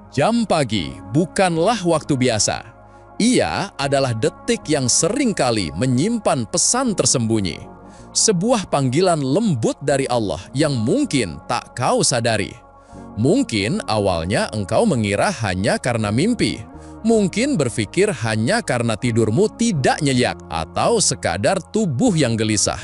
Jam pagi bukanlah waktu biasa. Ia adalah detik yang seringkali menyimpan pesan tersembunyi. Sebuah panggilan lembut dari Allah yang mungkin tak kau sadari. Mungkin awalnya engkau mengira hanya karena mimpi. Mungkin berpikir hanya karena tidurmu tidak nyenyak atau sekadar tubuh yang gelisah.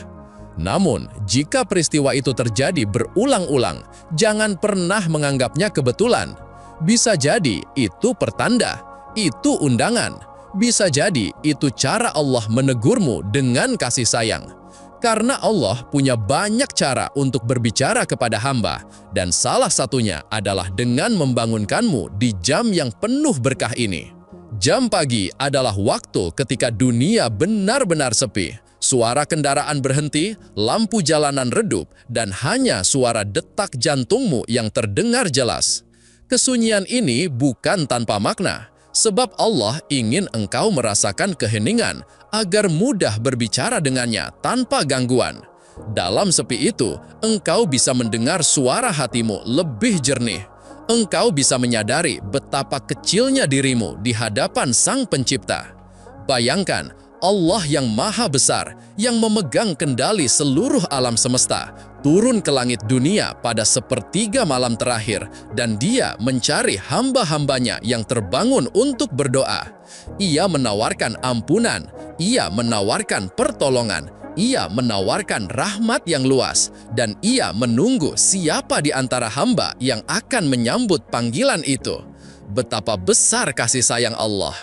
Namun, jika peristiwa itu terjadi berulang-ulang, jangan pernah menganggapnya kebetulan. Bisa jadi itu pertanda, itu undangan. Bisa jadi itu cara Allah menegurmu dengan kasih sayang. Karena Allah punya banyak cara untuk berbicara kepada hamba, dan salah satunya adalah dengan membangunkanmu di jam yang penuh berkah ini. Jam pagi adalah waktu ketika dunia benar-benar sepi. Suara kendaraan berhenti, lampu jalanan redup, dan hanya suara detak jantungmu yang terdengar jelas. Kesunyian ini bukan tanpa makna, sebab Allah ingin engkau merasakan keheningan agar mudah berbicara dengannya tanpa gangguan. Dalam sepi itu, engkau bisa mendengar suara hatimu lebih jernih. Engkau bisa menyadari betapa kecilnya dirimu di hadapan Sang Pencipta. Bayangkan, Allah yang maha besar, yang memegang kendali seluruh alam semesta, turun ke langit dunia pada sepertiga malam terakhir, dan Dia mencari hamba-hambanya yang terbangun untuk berdoa. Ia menawarkan ampunan, Ia menawarkan pertolongan, Ia menawarkan rahmat yang luas, dan Ia menunggu siapa di antara hamba yang akan menyambut panggilan itu. Betapa besar kasih sayang Allah!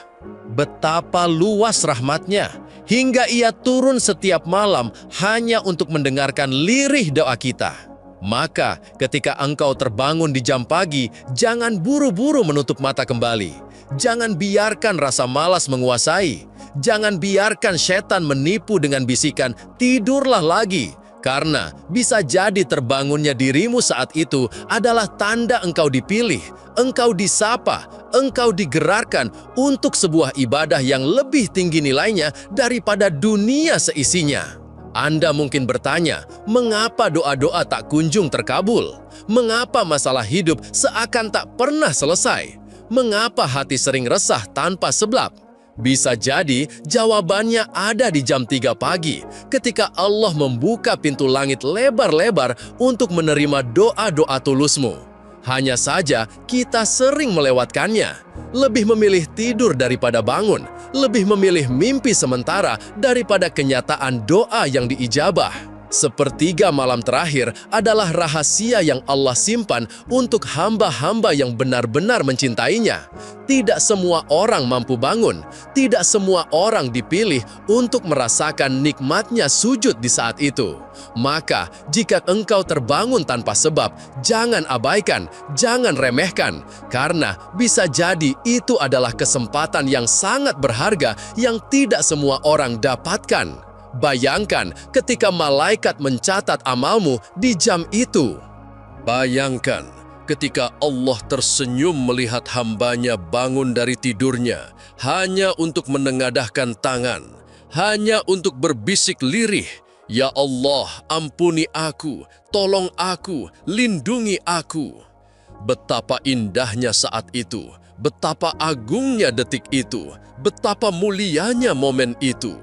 Betapa luas rahmatnya, hingga Ia turun setiap malam hanya untuk mendengarkan lirih doa kita. Maka ketika engkau terbangun di jam pagi, jangan buru-buru menutup mata kembali. Jangan biarkan rasa malas menguasai. Jangan biarkan setan menipu dengan bisikan, tidurlah lagi. Karena bisa jadi terbangunnya dirimu saat itu adalah tanda engkau dipilih, engkau disapa, engkau digerakkan untuk sebuah ibadah yang lebih tinggi nilainya daripada dunia seisinya. Anda mungkin bertanya, mengapa doa-doa tak kunjung terkabul? Mengapa masalah hidup seakan tak pernah selesai? Mengapa hati sering resah tanpa sebab? Bisa jadi jawabannya ada di jam 3 pagi ketika Allah membuka pintu langit lebar-lebar untuk menerima doa-doa tulusmu. Hanya saja kita sering melewatkannya, lebih memilih tidur daripada bangun, lebih memilih mimpi sementara daripada kenyataan doa yang diijabah. Sepertiga malam terakhir adalah rahasia yang Allah simpan untuk hamba-hamba yang benar-benar mencintainya. Tidak semua orang mampu bangun, tidak semua orang dipilih untuk merasakan nikmatnya sujud di saat itu. Maka, jika engkau terbangun tanpa sebab, jangan abaikan, jangan remehkan, karena bisa jadi itu adalah kesempatan yang sangat berharga yang tidak semua orang dapatkan. Bayangkan ketika malaikat mencatat amalmu di jam itu. Bayangkan ketika Allah tersenyum melihat hambanya bangun dari tidurnya hanya untuk menengadahkan tangan, hanya untuk berbisik lirih, "Ya Allah, ampuni aku, tolong aku, lindungi aku." Betapa indahnya saat itu, betapa agungnya detik itu, betapa mulianya momen itu.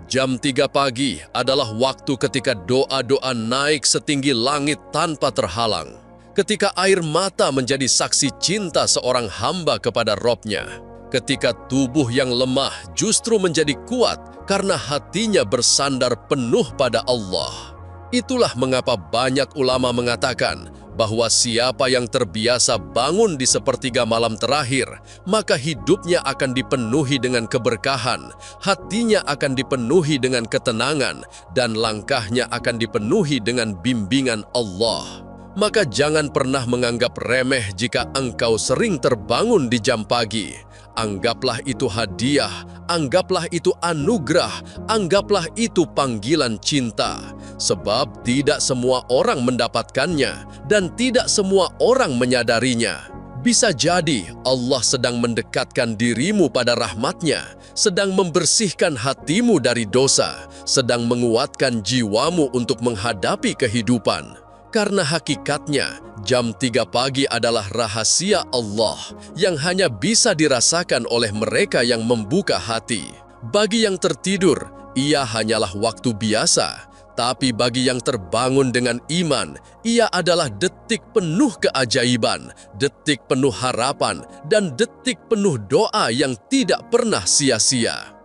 Jam 3 pagi adalah waktu ketika doa-doa naik setinggi langit tanpa terhalang. Ketika air mata menjadi saksi cinta seorang hamba kepada Robnya. Ketika tubuh yang lemah justru menjadi kuat karena hatinya bersandar penuh pada Allah. Itulah mengapa banyak ulama mengatakan bahwa siapa yang terbiasa bangun di sepertiga malam terakhir, maka hidupnya akan dipenuhi dengan keberkahan, hatinya akan dipenuhi dengan ketenangan, dan langkahnya akan dipenuhi dengan bimbingan Allah. Maka jangan pernah menganggap remeh jika engkau sering terbangun di jam pagi. Anggaplah itu hadiah, anggaplah itu anugerah, anggaplah itu panggilan cinta. Sebab tidak semua orang mendapatkannya dan tidak semua orang menyadarinya. Bisa jadi Allah sedang mendekatkan dirimu pada rahmat-Nya, sedang membersihkan hatimu dari dosa, sedang menguatkan jiwamu untuk menghadapi kehidupan. Karena hakikatnya, jam 3 pagi adalah rahasia Allah yang hanya bisa dirasakan oleh mereka yang membuka hati. Bagi yang tertidur, ia hanyalah waktu biasa. Tapi bagi yang terbangun dengan iman, ia adalah detik penuh keajaiban, detik penuh harapan, dan detik penuh doa yang tidak pernah sia-sia.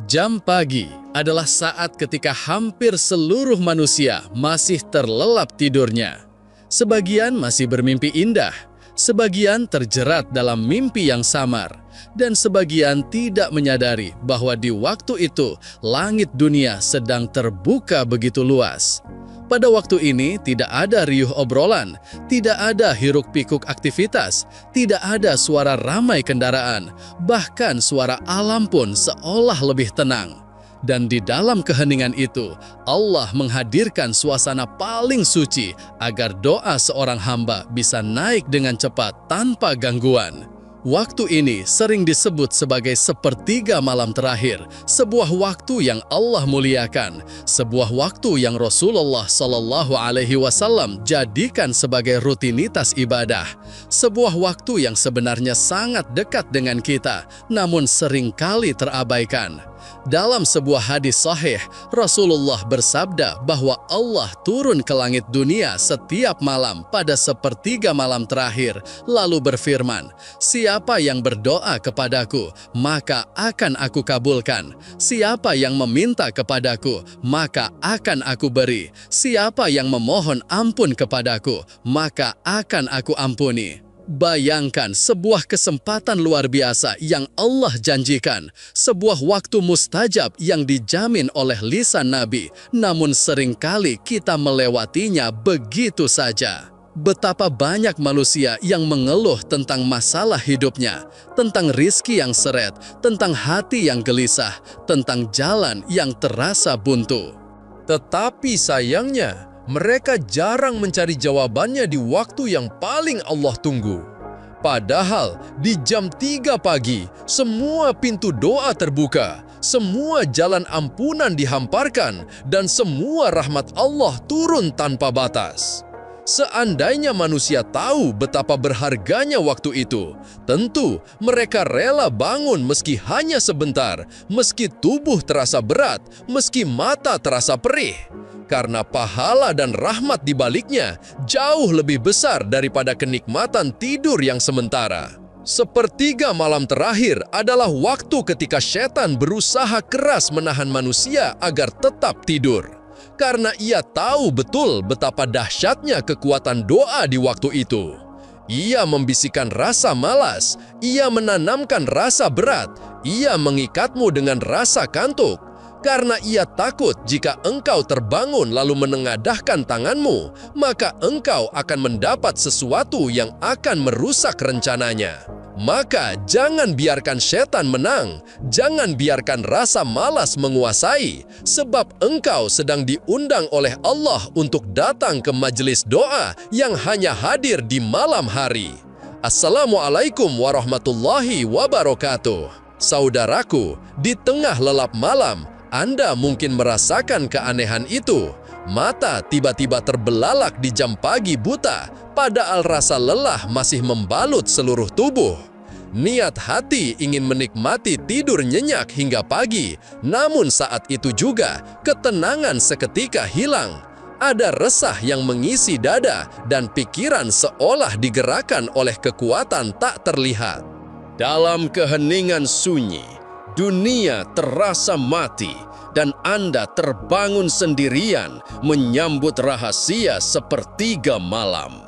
Jam pagi adalah saat ketika hampir seluruh manusia masih terlelap tidurnya. Sebagian masih bermimpi indah, sebagian terjerat dalam mimpi yang samar, dan sebagian tidak menyadari bahwa di waktu itu langit dunia sedang terbuka begitu luas. Pada waktu ini tidak ada riuh obrolan, tidak ada hiruk-pikuk aktivitas, tidak ada suara ramai kendaraan, bahkan suara alam pun seolah lebih tenang. Dan di dalam keheningan itu, Allah menghadirkan suasana paling suci agar doa seorang hamba bisa naik dengan cepat tanpa gangguan. Waktu ini sering disebut sebagai sepertiga malam terakhir, sebuah waktu yang Allah muliakan, sebuah waktu yang Rasulullah SAW jadikan sebagai rutinitas ibadah, sebuah waktu yang sebenarnya sangat dekat dengan kita, namun seringkali terabaikan. Dalam sebuah hadis sahih, Rasulullah bersabda bahwa Allah turun ke langit dunia setiap malam pada sepertiga malam terakhir, lalu berfirman, "Siapa yang berdoa kepadaku, maka akan aku kabulkan. Siapa yang meminta kepadaku, maka akan aku beri. Siapa yang memohon ampun kepadaku, maka akan aku ampuni." Bayangkan sebuah kesempatan luar biasa yang Allah janjikan, sebuah waktu mustajab yang dijamin oleh lisan Nabi, namun seringkali kita melewatinya begitu saja. Betapa banyak manusia yang mengeluh tentang masalah hidupnya, tentang rizki yang seret, tentang hati yang gelisah, tentang jalan yang terasa buntu. Tetapi sayangnya, mereka jarang mencari jawabannya di waktu yang paling Allah tunggu. Padahal di jam 3 pagi, semua pintu doa terbuka, semua jalan ampunan dihamparkan, dan semua rahmat Allah turun tanpa batas. Seandainya manusia tahu betapa berharganya waktu itu, tentu mereka rela bangun meski hanya sebentar, meski tubuh terasa berat, meski mata terasa perih. Karena pahala dan rahmat di baliknya jauh lebih besar daripada kenikmatan tidur yang sementara. Sepertiga malam terakhir adalah waktu ketika setan berusaha keras menahan manusia agar tetap tidur. Karena ia tahu betul betapa dahsyatnya kekuatan doa di waktu itu. Ia membisikkan rasa malas, ia menanamkan rasa berat, ia mengikatmu dengan rasa kantuk. Karena ia takut jika engkau terbangun lalu menengadahkan tanganmu, maka engkau akan mendapat sesuatu yang akan merusak rencananya. Maka jangan biarkan setan menang, jangan biarkan rasa malas menguasai, sebab engkau sedang diundang oleh Allah untuk datang ke majelis doa yang hanya hadir di malam hari. Assalamualaikum warahmatullahi wabarakatuh. Saudaraku, di tengah lelap malam, Anda mungkin merasakan keanehan itu. Mata tiba-tiba terbelalak di jam pagi buta, padahal rasa lelah masih membalut seluruh tubuh. Niat hati ingin menikmati tidur nyenyak hingga pagi, namun saat itu juga ketenangan seketika hilang. Ada resah yang mengisi dada dan pikiran seolah digerakkan oleh kekuatan tak terlihat. Dalam keheningan sunyi, dunia terasa mati, dan Anda terbangun sendirian menyambut rahasia sepertiga malam.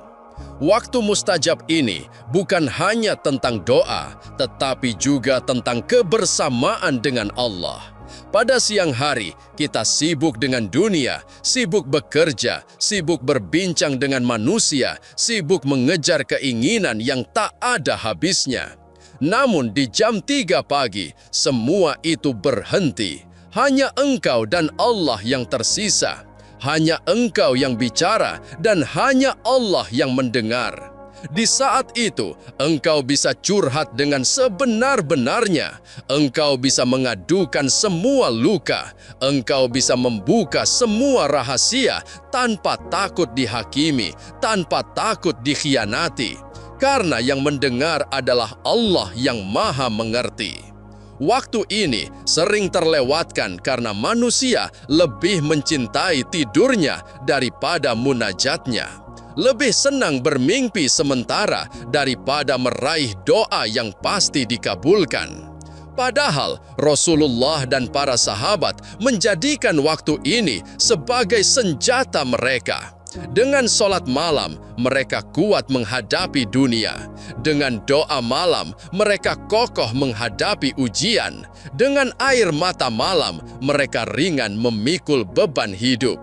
Waktu mustajab ini bukan hanya tentang doa, tetapi juga tentang kebersamaan dengan Allah. Pada siang hari, kita sibuk dengan dunia, sibuk bekerja, sibuk berbincang dengan manusia, sibuk mengejar keinginan yang tak ada habisnya. Namun di jam 3 pagi, semua itu berhenti. Hanya engkau dan Allah yang tersisa. Hanya engkau yang bicara dan hanya Allah yang mendengar. Di saat itu, engkau bisa curhat dengan sebenar-benarnya. Engkau bisa mengadukan semua luka. Engkau bisa membuka semua rahasia tanpa takut dihakimi, tanpa takut dikhianati. Karena yang mendengar adalah Allah yang Maha Mengerti. Waktu ini sering terlewatkan karena manusia lebih mencintai tidurnya daripada munajatnya. Lebih senang bermimpi sementara daripada meraih doa yang pasti dikabulkan. Padahal Rasulullah dan para sahabat menjadikan waktu ini sebagai senjata mereka. Dengan sholat malam, mereka kuat menghadapi dunia. Dengan doa malam, mereka kokoh menghadapi ujian. Dengan air mata malam, mereka ringan memikul beban hidup.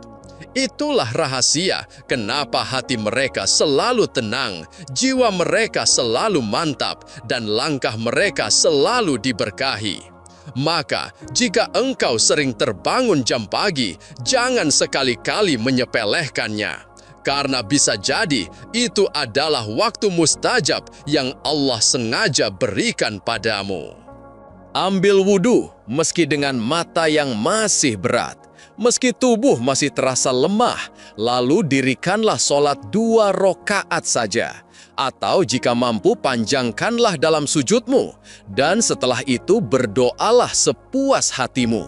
Itulah rahasia kenapa hati mereka selalu tenang, jiwa mereka selalu mantap, dan langkah mereka selalu diberkahi. Maka, jika engkau sering terbangun jam pagi, jangan sekali-kali menyepelekannya. Karena bisa jadi itu adalah waktu mustajab yang Allah sengaja berikan padamu. Ambil wudhu meski dengan mata yang masih berat. Meski tubuh masih terasa lemah, lalu dirikanlah sholat 2 rakaat saja. Atau jika mampu, panjangkanlah dalam sujudmu. Dan setelah itu berdoalah sepuas hatimu.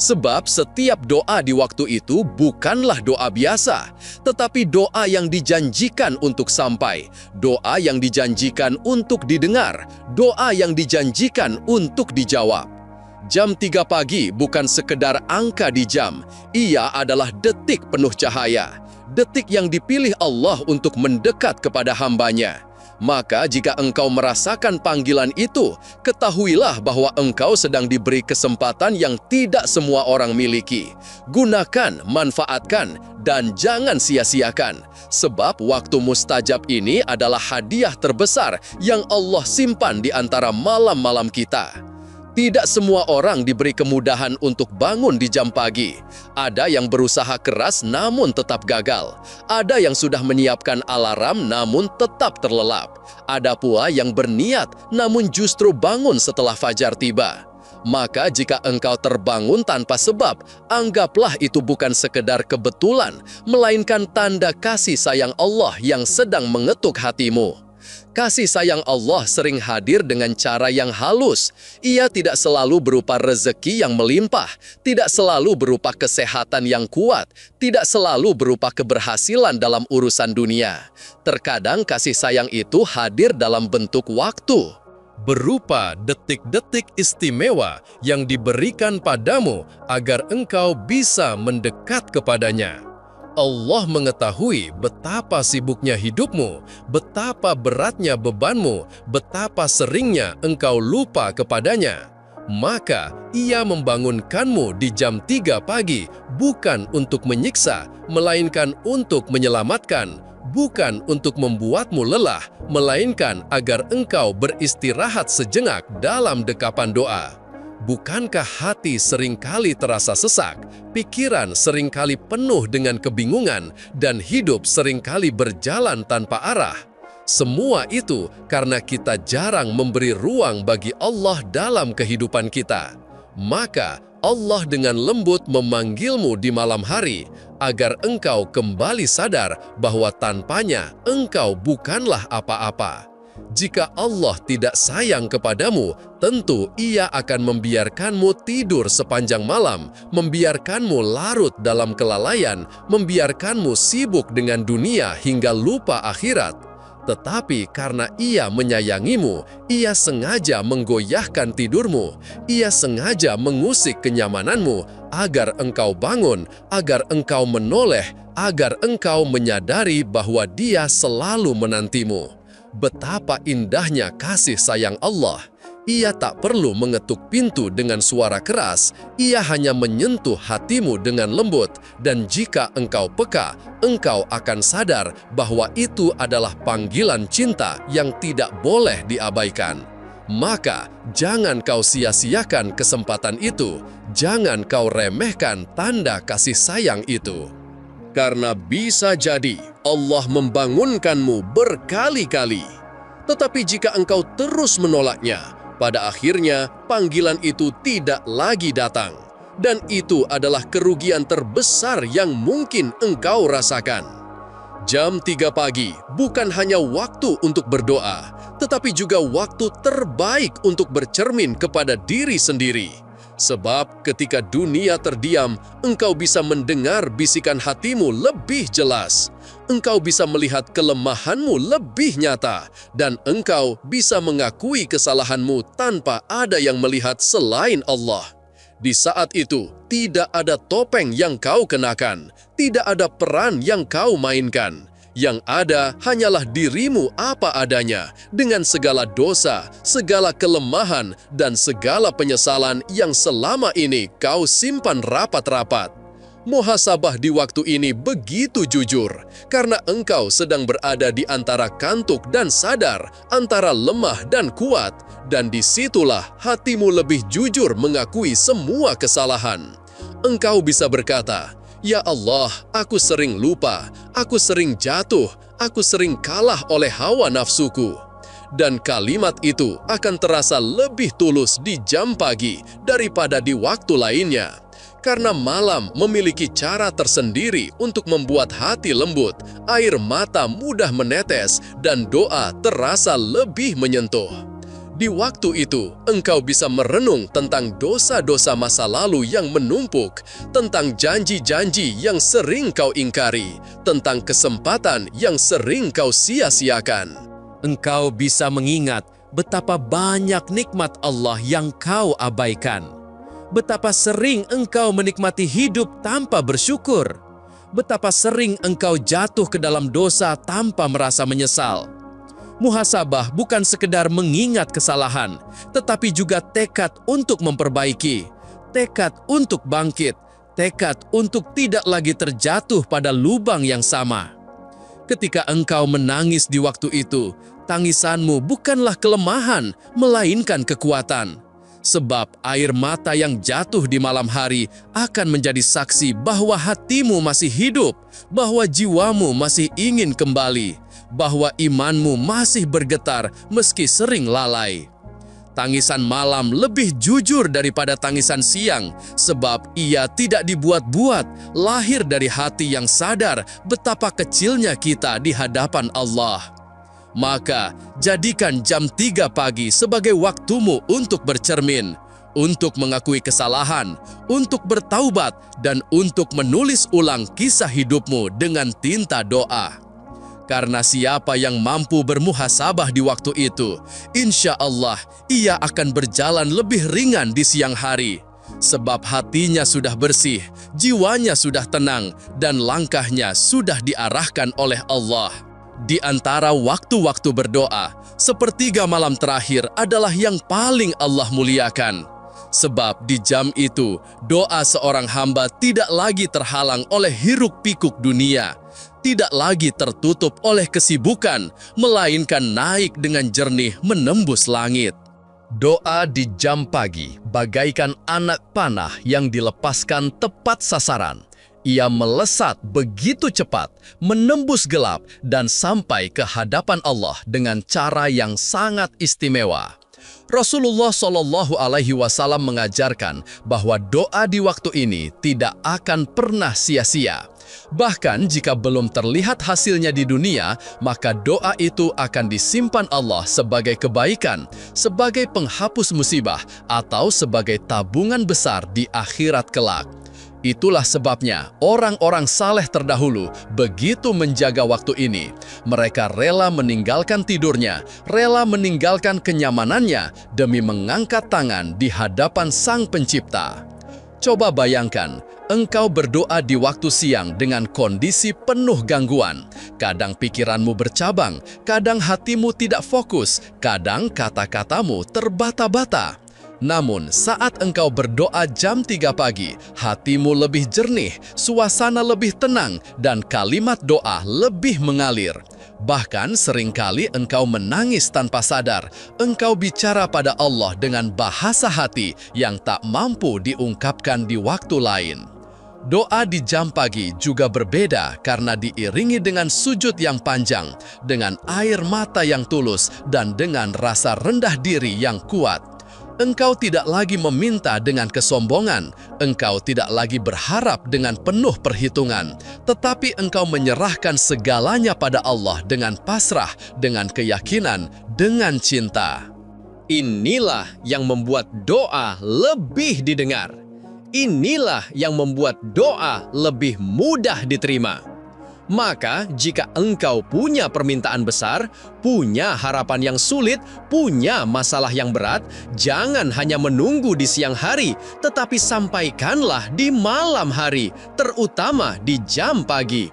Sebab setiap doa di waktu itu bukanlah doa biasa, tetapi doa yang dijanjikan untuk sampai, doa yang dijanjikan untuk didengar, doa yang dijanjikan untuk dijawab. Jam 3 pagi bukan sekedar angka di jam, ia adalah detik penuh cahaya. Detik yang dipilih Allah untuk mendekat kepada hambanya. Maka jika engkau merasakan panggilan itu, ketahuilah bahwa engkau sedang diberi kesempatan yang tidak semua orang miliki. Gunakan, manfaatkan, dan jangan sia-siakan. Sebab waktu mustajab ini adalah hadiah terbesar yang Allah simpan di antara malam-malam kita. Tidak semua orang diberi kemudahan untuk bangun di jam pagi. Ada yang berusaha keras namun tetap gagal. Ada yang sudah menyiapkan alarm namun tetap terlelap. Ada pula yang berniat namun justru bangun setelah fajar tiba. Maka jika engkau terbangun tanpa sebab, anggaplah itu bukan sekedar kebetulan, melainkan tanda kasih sayang Allah yang sedang mengetuk hatimu. Kasih sayang Allah sering hadir dengan cara yang halus. Ia tidak selalu berupa rezeki yang melimpah, tidak selalu berupa kesehatan yang kuat, tidak selalu berupa keberhasilan dalam urusan dunia. Terkadang kasih sayang itu hadir dalam bentuk waktu, berupa detik-detik istimewa yang diberikan padamu agar engkau bisa mendekat kepadanya. Allah mengetahui betapa sibuknya hidupmu, betapa beratnya bebanmu, betapa seringnya engkau lupa kepadanya. Maka Ia membangunkanmu di jam 3 pagi bukan untuk menyiksa, melainkan untuk menyelamatkan, bukan untuk membuatmu lelah, melainkan agar engkau beristirahat sejenak dalam dekapan doa. Bukankah hati seringkali terasa sesak, pikiran seringkali penuh dengan kebingungan, dan hidup seringkali berjalan tanpa arah? Semua itu karena kita jarang memberi ruang bagi Allah dalam kehidupan kita. Maka Allah dengan lembut memanggilmu di malam hari, agar engkau kembali sadar bahwa tanpanya engkau bukanlah apa-apa. Jika Allah tidak sayang kepadamu, tentu Ia akan membiarkanmu tidur sepanjang malam, membiarkanmu larut dalam kelalaian, membiarkanmu sibuk dengan dunia hingga lupa akhirat. Tetapi karena Ia menyayangimu, Ia sengaja menggoyahkan tidurmu, Ia sengaja mengusik kenyamananmu, agar engkau bangun, agar engkau menoleh, agar engkau menyadari bahwa Dia selalu menantimu. Betapa indahnya kasih sayang Allah. Ia tak perlu mengetuk pintu dengan suara keras, Ia hanya menyentuh hatimu dengan lembut, dan jika engkau peka, engkau akan sadar bahwa itu adalah panggilan cinta yang tidak boleh diabaikan. Maka, jangan kau sia-siakan kesempatan itu, jangan kau remehkan tanda kasih sayang itu. Karena bisa jadi Allah membangunkanmu berkali-kali. Tetapi jika engkau terus menolaknya, pada akhirnya panggilan itu tidak lagi datang. Dan itu adalah kerugian terbesar yang mungkin engkau rasakan. Jam 3 pagi bukan hanya waktu untuk berdoa, tetapi juga waktu terbaik untuk bercermin kepada diri sendiri. Sebab ketika dunia terdiam, engkau bisa mendengar bisikan hatimu lebih jelas. Engkau bisa melihat kelemahanmu lebih nyata, dan engkau bisa mengakui kesalahanmu tanpa ada yang melihat selain Allah. Di saat itu, tidak ada topeng yang kau kenakan, tidak ada peran yang kau mainkan. Yang ada hanyalah dirimu apa adanya, dengan segala dosa, segala kelemahan, dan segala penyesalan yang selama ini kau simpan rapat-rapat. Muhasabah di waktu ini begitu jujur, karena engkau sedang berada di antara kantuk dan sadar, antara lemah dan kuat, dan disitulah hatimu lebih jujur mengakui semua kesalahan. Engkau bisa berkata, "Ya Allah, aku sering lupa, aku sering jatuh, aku sering kalah oleh hawa nafsuku." Dan kalimat itu akan terasa lebih tulus di jam pagi daripada di waktu lainnya. Karena malam memiliki cara tersendiri untuk membuat hati lembut, air mata mudah menetes, dan doa terasa lebih menyentuh. Di waktu itu, engkau bisa merenung tentang dosa-dosa masa lalu yang menumpuk, tentang janji-janji yang sering kau ingkari, tentang kesempatan yang sering kau sia-siakan. Engkau bisa mengingat betapa banyak nikmat Allah yang kau abaikan. Betapa sering engkau menikmati hidup tanpa bersyukur. Betapa sering engkau jatuh ke dalam dosa tanpa merasa menyesal. Muhasabah bukan sekedar mengingat kesalahan, tetapi juga tekad untuk memperbaiki, tekad untuk bangkit, tekad untuk tidak lagi terjatuh pada lubang yang sama. Ketika engkau menangis di waktu itu, tangisanmu bukanlah kelemahan, melainkan kekuatan. Sebab air mata yang jatuh di malam hari akan menjadi saksi bahwa hatimu masih hidup, bahwa jiwamu masih ingin kembali, bahwa imanmu masih bergetar meski sering lalai. Tangisan malam lebih jujur daripada tangisan siang, sebab ia tidak dibuat-buat, lahir dari hati yang sadar betapa kecilnya kita di hadapan Allah. Maka, jadikan jam 3 pagi sebagai waktumu untuk bercermin, untuk mengakui kesalahan, untuk bertaubat, dan untuk menulis ulang kisah hidupmu dengan tinta doa. Karena siapa yang mampu bermuhasabah di waktu itu, insya Allah ia akan berjalan lebih ringan di siang hari. Sebab hatinya sudah bersih, jiwanya sudah tenang, dan langkahnya sudah diarahkan oleh Allah. Di antara waktu-waktu berdoa, sepertiga malam terakhir adalah yang paling Allah muliakan. Sebab di jam itu, doa seorang hamba tidak lagi terhalang oleh hiruk-pikuk dunia, tidak lagi tertutup oleh kesibukan, melainkan naik dengan jernih menembus langit. Doa di jam pagi bagaikan anak panah yang dilepaskan tepat sasaran. Ia melesat begitu cepat, menembus gelap, dan sampai ke hadapan Allah dengan cara yang sangat istimewa. Rasulullah Shallallahu Alaihi Wasallam mengajarkan bahwa doa di waktu ini tidak akan pernah sia-sia. Bahkan jika belum terlihat hasilnya di dunia, maka doa itu akan disimpan Allah sebagai kebaikan, sebagai penghapus musibah, atau sebagai tabungan besar di akhirat kelak. Itulah sebabnya orang-orang saleh terdahulu begitu menjaga waktu ini. Mereka rela meninggalkan tidurnya, rela meninggalkan kenyamanannya demi mengangkat tangan di hadapan Sang Pencipta. Coba bayangkan, engkau berdoa di waktu siang dengan kondisi penuh gangguan. Kadang pikiranmu bercabang, kadang hatimu tidak fokus, kadang kata-katamu terbata-bata. Namun, saat engkau berdoa jam 3 pagi, hatimu lebih jernih, suasana lebih tenang, dan kalimat doa lebih mengalir. Bahkan seringkali engkau menangis tanpa sadar, engkau bicara pada Allah dengan bahasa hati yang tak mampu diungkapkan di waktu lain. Doa di jam pagi juga berbeda karena diiringi dengan sujud yang panjang, dengan air mata yang tulus, dan dengan rasa rendah diri yang kuat. Engkau tidak lagi meminta dengan kesombongan, engkau tidak lagi berharap dengan penuh perhitungan, tetapi engkau menyerahkan segalanya pada Allah dengan pasrah, dengan keyakinan, dengan cinta. Inilah yang membuat doa lebih didengar. Inilah yang membuat doa lebih mudah diterima. Maka, jika engkau punya permintaan besar, punya harapan yang sulit, punya masalah yang berat, jangan hanya menunggu di siang hari, tetapi sampaikanlah di malam hari, terutama di jam pagi.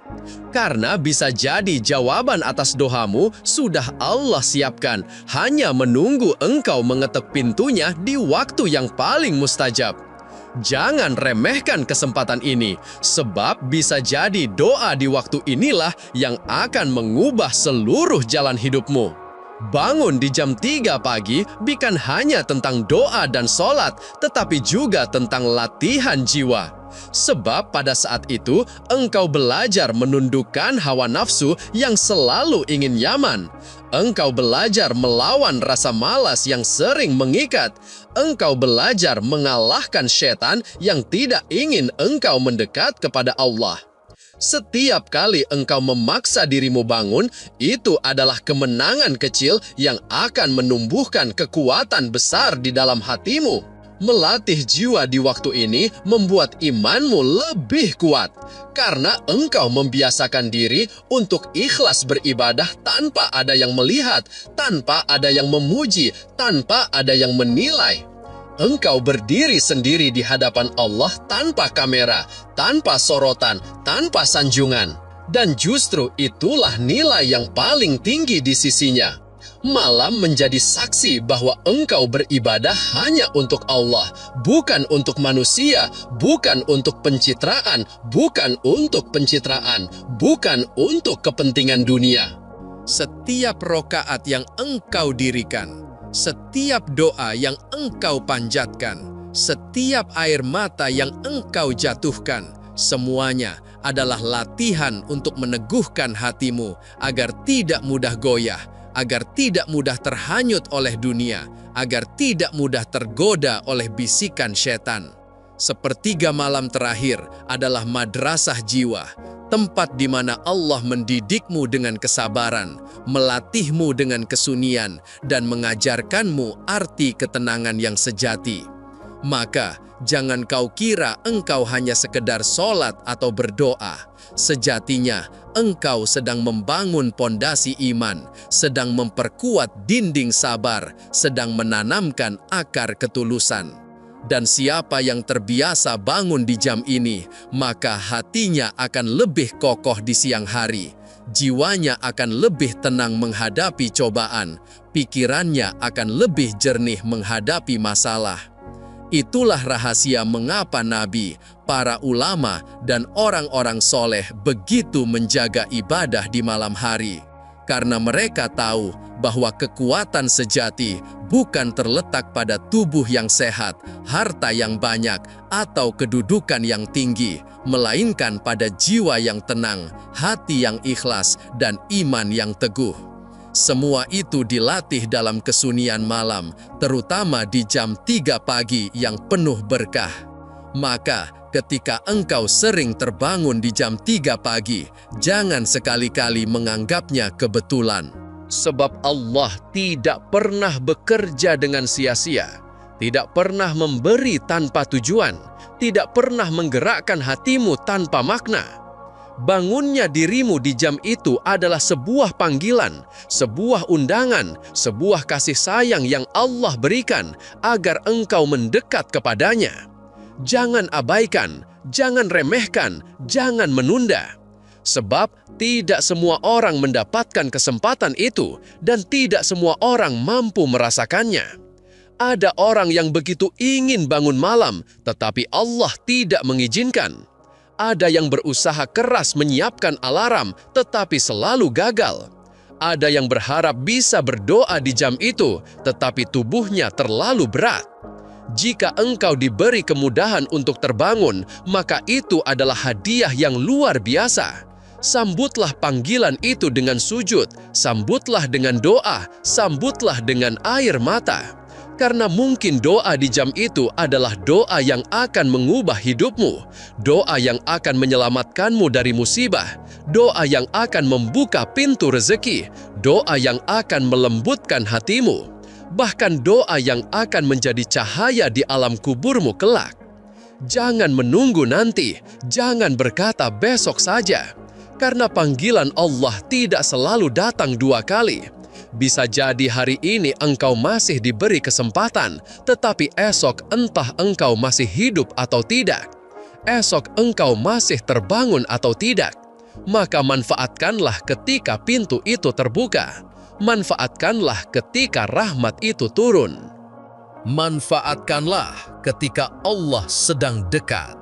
Karena bisa jadi jawaban atas doamu sudah Allah siapkan, hanya menunggu engkau mengetuk pintunya di waktu yang paling mustajab. Jangan remehkan kesempatan ini, sebab bisa jadi doa di waktu inilah yang akan mengubah seluruh jalan hidupmu. Bangun di jam 3 pagi bukan hanya tentang doa dan sholat, tetapi juga tentang latihan jiwa. Sebab pada saat itu, engkau belajar menundukkan hawa nafsu yang selalu ingin nyaman. Engkau belajar melawan rasa malas yang sering mengikat. Engkau belajar mengalahkan setan yang tidak ingin engkau mendekat kepada Allah. Setiap kali engkau memaksa dirimu bangun, itu adalah kemenangan kecil yang akan menumbuhkan kekuatan besar di dalam hatimu. Melatih jiwa di waktu ini membuat imanmu lebih kuat, karena engkau membiasakan diri untuk ikhlas beribadah tanpa ada yang melihat, tanpa ada yang memuji, tanpa ada yang menilai. Engkau berdiri sendiri di hadapan Allah tanpa kamera, tanpa sorotan, tanpa sanjungan. Dan justru itulah nilai yang paling tinggi di sisinya. Malam menjadi saksi bahwa engkau beribadah hanya untuk Allah, bukan untuk manusia, bukan untuk pencitraan, bukan untuk pencitraan, bukan untuk kepentingan dunia. Setiap rokaat yang engkau dirikan, setiap doa yang engkau panjatkan, setiap air mata yang engkau jatuhkan, semuanya adalah latihan untuk meneguhkan hatimu agar tidak mudah goyah, agar tidak mudah terhanyut oleh dunia, agar tidak mudah tergoda oleh bisikan setan. Sepertiga malam terakhir adalah madrasah jiwa, tempat di mana Allah mendidikmu dengan kesabaran, melatihmu dengan kesunyian, dan mengajarkanmu arti ketenangan yang sejati. Maka, jangan kau kira engkau hanya sekedar sholat atau berdoa. Sejatinya, engkau sedang membangun pondasi iman, sedang memperkuat dinding sabar, sedang menanamkan akar ketulusan. Dan siapa yang terbiasa bangun di jam ini, maka hatinya akan lebih kokoh di siang hari. Jiwanya akan lebih tenang menghadapi cobaan, pikirannya akan lebih jernih menghadapi masalah. Itulah rahasia mengapa Nabi, para ulama, dan orang-orang soleh begitu menjaga ibadah di malam hari. Karena mereka tahu bahwa kekuatan sejati bukan terletak pada tubuh yang sehat, harta yang banyak, atau kedudukan yang tinggi, melainkan pada jiwa yang tenang, hati yang ikhlas, dan iman yang teguh. Semua itu dilatih dalam kesunyian malam, terutama di jam 3 pagi yang penuh berkah. Maka, ketika engkau sering terbangun di jam 3 pagi, jangan sekali-kali menganggapnya kebetulan. Sebab Allah tidak pernah bekerja dengan sia-sia, tidak pernah memberi tanpa tujuan, tidak pernah menggerakkan hatimu tanpa makna. Bangunnya dirimu di jam itu adalah sebuah panggilan, sebuah undangan, sebuah kasih sayang yang Allah berikan agar engkau mendekat kepadanya. Jangan abaikan, jangan remehkan, jangan menunda. Sebab tidak semua orang mendapatkan kesempatan itu dan tidak semua orang mampu merasakannya. Ada orang yang begitu ingin bangun malam, tetapi Allah tidak mengizinkan. Ada yang berusaha keras menyiapkan alarm, tetapi selalu gagal. Ada yang berharap bisa berdoa di jam itu, tetapi tubuhnya terlalu berat. Jika engkau diberi kemudahan untuk terbangun, maka itu adalah hadiah yang luar biasa. Sambutlah panggilan itu dengan sujud, sambutlah dengan doa, sambutlah dengan air mata. Karena mungkin doa di jam itu adalah doa yang akan mengubah hidupmu, doa yang akan menyelamatkanmu dari musibah, doa yang akan membuka pintu rezeki, doa yang akan melembutkan hatimu, bahkan doa yang akan menjadi cahaya di alam kuburmu kelak. Jangan menunggu nanti, jangan berkata besok saja, karena panggilan Allah tidak selalu datang 2 kali. Bisa jadi hari ini engkau masih diberi kesempatan, tetapi esok entah engkau masih hidup atau tidak. Esok engkau masih terbangun atau tidak. Maka manfaatkanlah ketika pintu itu terbuka. Manfaatkanlah ketika rahmat itu turun. Manfaatkanlah ketika Allah sedang dekat.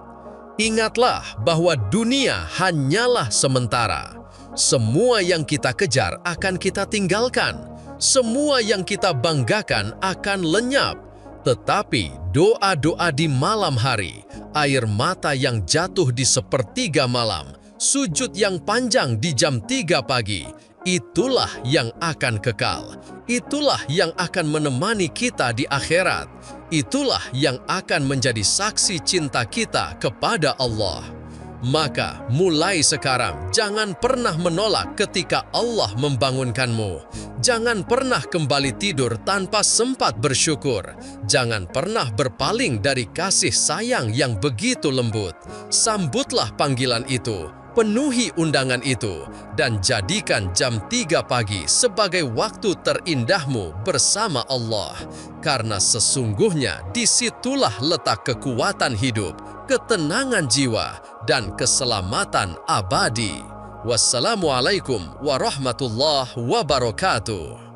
Ingatlah bahwa dunia hanyalah sementara. Semua yang kita kejar akan kita tinggalkan. Semua yang kita banggakan akan lenyap. Tetapi doa-doa di malam hari, air mata yang jatuh di sepertiga malam, sujud yang panjang di jam 3 pagi, itulah yang akan kekal. Itulah yang akan menemani kita di akhirat. Itulah yang akan menjadi saksi cinta kita kepada Allah. Maka mulai sekarang jangan pernah menolak ketika Allah membangunkanmu. Jangan pernah kembali tidur tanpa sempat bersyukur. Jangan pernah berpaling dari kasih sayang yang begitu lembut. Sambutlah panggilan itu, penuhi undangan itu, dan jadikan jam 3 pagi sebagai waktu terindahmu bersama Allah. Karena sesungguhnya disitulah letak kekuatan hidup, ketenangan jiwa, dan keselamatan abadi. Wassalamualaikum warahmatullahi wabarakatuh.